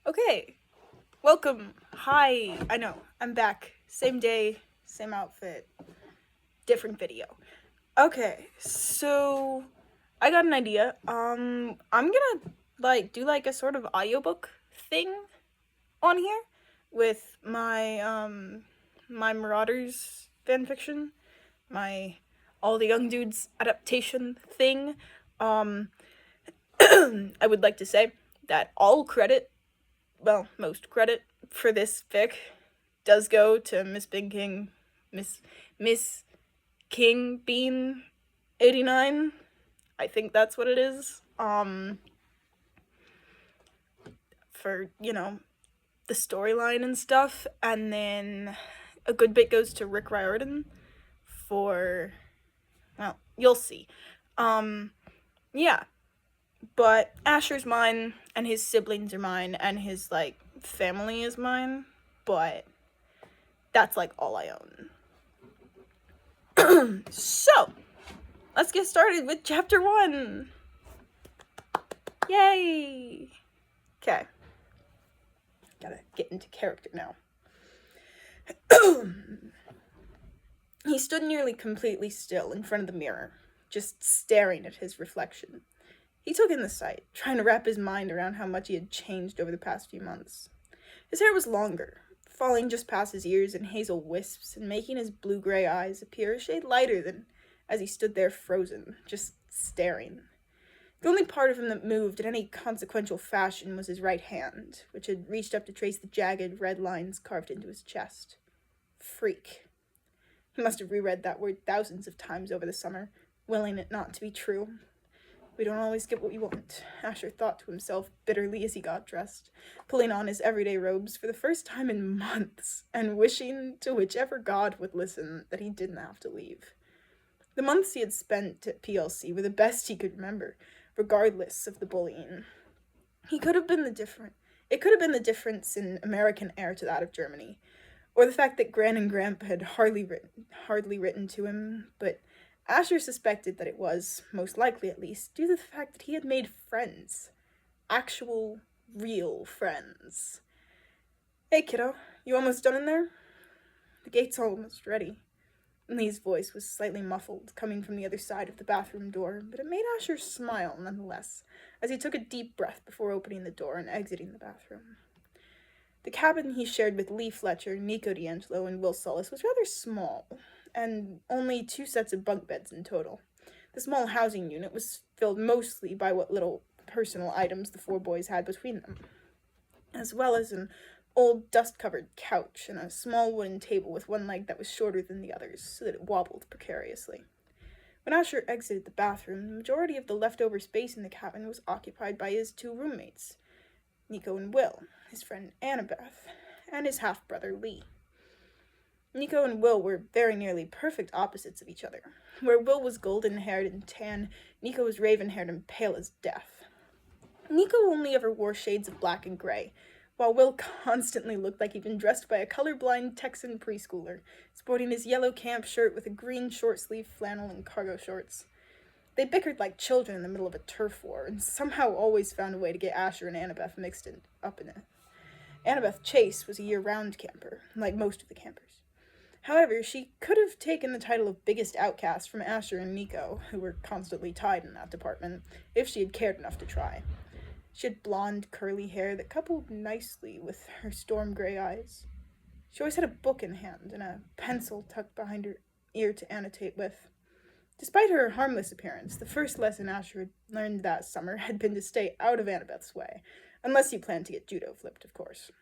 Okay, welcome. Hi. I know, I'm back. Same day, same outfit, different video. Okay, so I got an idea. I'm gonna do a sort of audiobook thing on here with my Marauders fanfiction, my All the Young Dudes adaptation thing. Um I would like to say that most credit for this fic does go to Miss Big King, Miss King Bean 89. I think that's what it is. For, the storyline and stuff. And then a good bit goes to Rick Riordan for, well, you'll see. Yeah. But Asher's mine, and his siblings are mine, and his, family is mine. But that's, all I own. So, let's get started with chapter 1. Yay! Okay. Gotta get into character now. He stood nearly completely still in front of the mirror, just staring at his reflection. He took in the sight, trying to wrap his mind around how much he had changed over the past few months. His hair was longer, falling just past his ears in hazel wisps and making his blue-gray eyes appear a shade lighter than as he stood there frozen, just staring. The only part of him that moved in any consequential fashion was his right hand, which had reached up to trace the jagged red lines carved into his chest. Freak. He must have reread that word thousands of times over the summer, willing it not to be true. We don't always get what we want, Asher thought to himself bitterly as he got dressed, pulling on his everyday robes for the first time in months, and wishing to whichever god would listen that he didn't have to leave. The months he had spent at PLC were the best he could remember, regardless of the bullying. It could have been the difference in American air to that of Germany, or the fact that Gran and Grandpa had hardly written to him, but Asher suspected that it was, most likely at least, due to the fact that he had made friends. Actual, real friends. Hey, kiddo, you almost done in there? The gate's almost ready. Lee's voice was slightly muffled, coming from the other side of the bathroom door, but it made Asher smile nonetheless, as he took a deep breath before opening the door and exiting the bathroom. The cabin he shared with Lee Fletcher, Nico D'Angelo, and Will Sullis was rather small, and only 2 sets of bunk beds in total. The small housing unit was filled mostly by what little personal items the 4 boys had between them, as well as an old dust-covered couch and a small wooden table with one leg that was shorter than the others, so that it wobbled precariously. When Asher exited the bathroom, the majority of the leftover space in the cabin was occupied by his 2 roommates, Nico and Will, his friend Annabeth, and his half-brother Lee. Nico and Will were very nearly perfect opposites of each other. Where Will was golden-haired and tan, Nico was raven-haired and pale as death. Nico only ever wore shades of black and gray, while Will constantly looked like he'd been dressed by a colorblind Texan preschooler, sporting his yellow camp shirt with a green short-sleeve flannel and cargo shorts. They bickered like children in the middle of a turf war, and somehow always found a way to get Asher and Annabeth up in it. Annabeth Chase was a year-round camper, like most of the campers. However, she could have taken the title of biggest outcast from Asher and Nico, who were constantly tied in that department, if she had cared enough to try. She had blonde, curly hair that coupled nicely with her storm-gray eyes. She always had a book in hand and a pencil tucked behind her ear to annotate with. Despite her harmless appearance, the first lesson Asher had learned that summer had been to stay out of Annabeth's way, unless you planned to get judo flipped, of course.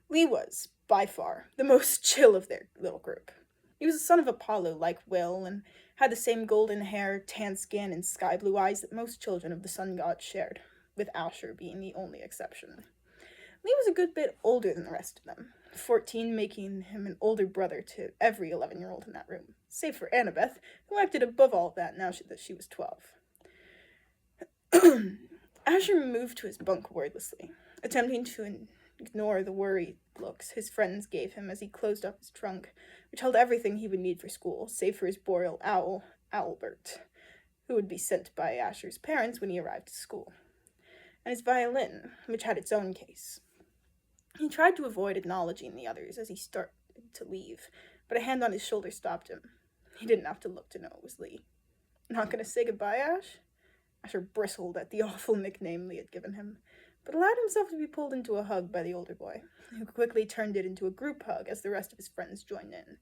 Lee was, by far, the most chill of their little group. He was a son of Apollo, like Will, and had the same golden hair, tan skin, and sky-blue eyes that most children of the sun god shared, with Asher being the only exception. Lee was a good bit older than the rest of them, 14 making him an older brother to every 11-year-old in that room, save for Annabeth, who acted above all that now that she was 12. Asher moved to his bunk wordlessly, attempting to ignore the worried looks his friends gave him as he closed up his trunk, which held everything he would need for school, save for his boreal owl, Owlbert, who would be sent by Asher's parents when he arrived at school. and his violin, which had its own case. He tried to avoid acknowledging the others as he started to leave, but a hand on his shoulder stopped him. He didn't have to look to know it was Lee. Not gonna say goodbye, Ash? Asher bristled at the awful nickname Lee had given him, but allowed himself to be pulled into a hug by the older boy, who quickly turned it into a group hug as the rest of his friends joined in.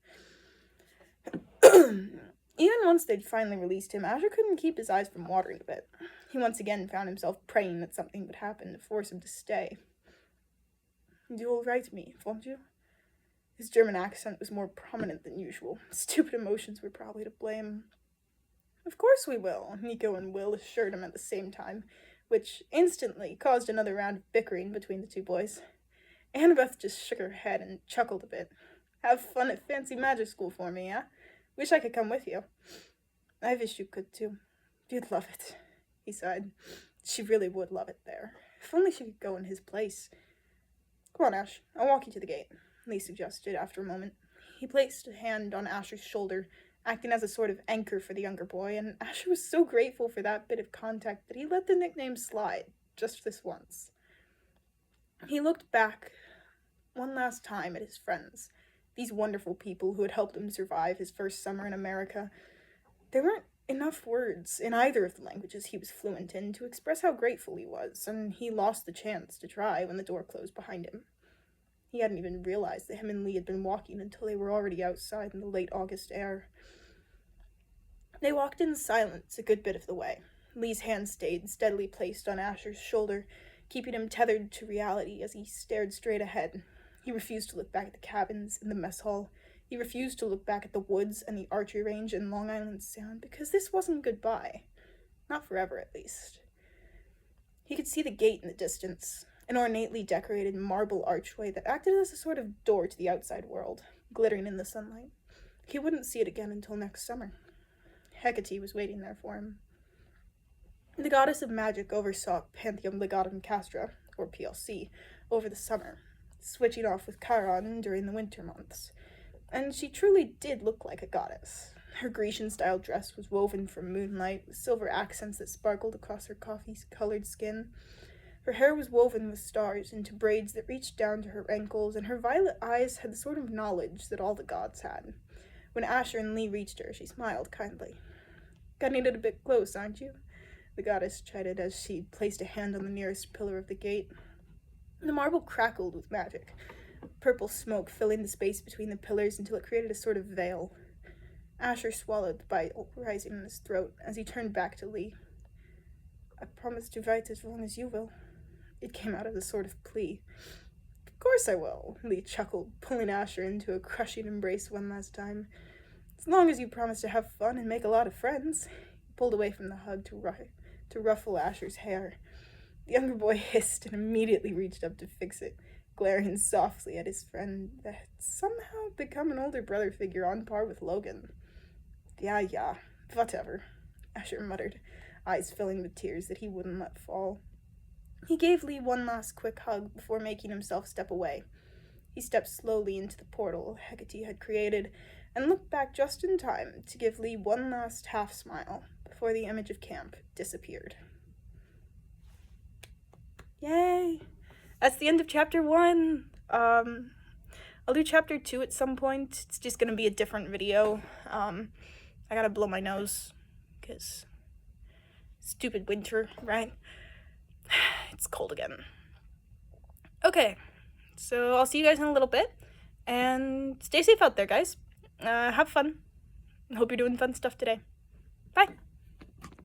Even once they'd finally released him, Asher couldn't keep his eyes from watering a bit. He once again found himself praying that something would happen to force him to stay. "You will write me, won't you?" His German accent was more prominent than usual. Stupid emotions were probably to blame. "Of course we will," Nico and Will assured him at the same time, which instantly caused another round of bickering between the two boys. Annabeth just shook her head and chuckled a bit. "Have fun at fancy magic school for me, eh? Wish I could come with you." "I wish you could too. You'd love it," he sighed. She really would love it there. If only she could go in his place. "Come on, Ash. I'll walk you to the gate," Lee suggested after a moment. He placed a hand on Asher's shoulder, acting as a sort of anchor for the younger boy, and Asher was so grateful for that bit of contact that he let the nickname slide, just this once. He looked back one last time at his friends, these wonderful people who had helped him survive his first summer in America. There weren't enough words in either of the languages he was fluent in to express how grateful he was, and he lost the chance to try when the door closed behind him. He hadn't even realized that him and Lee had been walking until they were already outside in the late August air. They walked in silence a good bit of the way. Lee's hand stayed steadily placed on Asher's shoulder, keeping him tethered to reality as he stared straight ahead. He refused to look back at the cabins in the mess hall. He refused to look back at the woods and the archery range in Long Island Sound, because this wasn't goodbye. Not forever, at least. He could see the gate in the distance, an ornately decorated marble archway that acted as a sort of door to the outside world, glittering in the sunlight. He wouldn't see it again until next summer. Hecate was waiting there for him. The goddess of magic oversaw Pantheon Legatum Castra, or PLC, over the summer, switching off with Chiron during the winter months. And she truly did look like a goddess. Her Grecian-style dress was woven from moonlight, with silver accents that sparkled across her coffee-colored skin. Her hair was woven with stars into braids that reached down to her ankles, and her violet eyes had the sort of knowledge that all the gods had. When Asher and Lee reached her, she smiled kindly. "Getting it a bit close, aren't you?" the goddess chided as she placed a hand on the nearest pillar of the gate. The marble crackled with magic, purple smoke filling the space between the pillars until it created a sort of veil. Asher swallowed the bite rising in his throat as he turned back to Lee. "I promise to write as long as you will." It came out as a sort of plea. "Of course I will," Lee chuckled, pulling Asher into a crushing embrace one last time. "As long as you promise to have fun and make a lot of friends." He pulled away from the hug to ruffle Asher's hair. The younger boy hissed and immediately reached up to fix it, glaring softly at his friend that had somehow become an older brother figure on par with Logan. Yeah, whatever," Asher muttered, eyes filling with tears that he wouldn't let fall. He gave Lee one last quick hug before making himself step away. He stepped slowly into the portal Hecate had created and looked back just in time to give Lee one last half-smile before the image of camp disappeared. Yay! That's the end of chapter 1. I'll do chapter 2 at some point. It's just gonna be a different video. I gotta blow my nose, because stupid winter, right? It's cold again. Okay, so I'll see you guys in a little bit, and stay safe out there, guys. Have fun. Hope you're doing fun stuff today. Bye!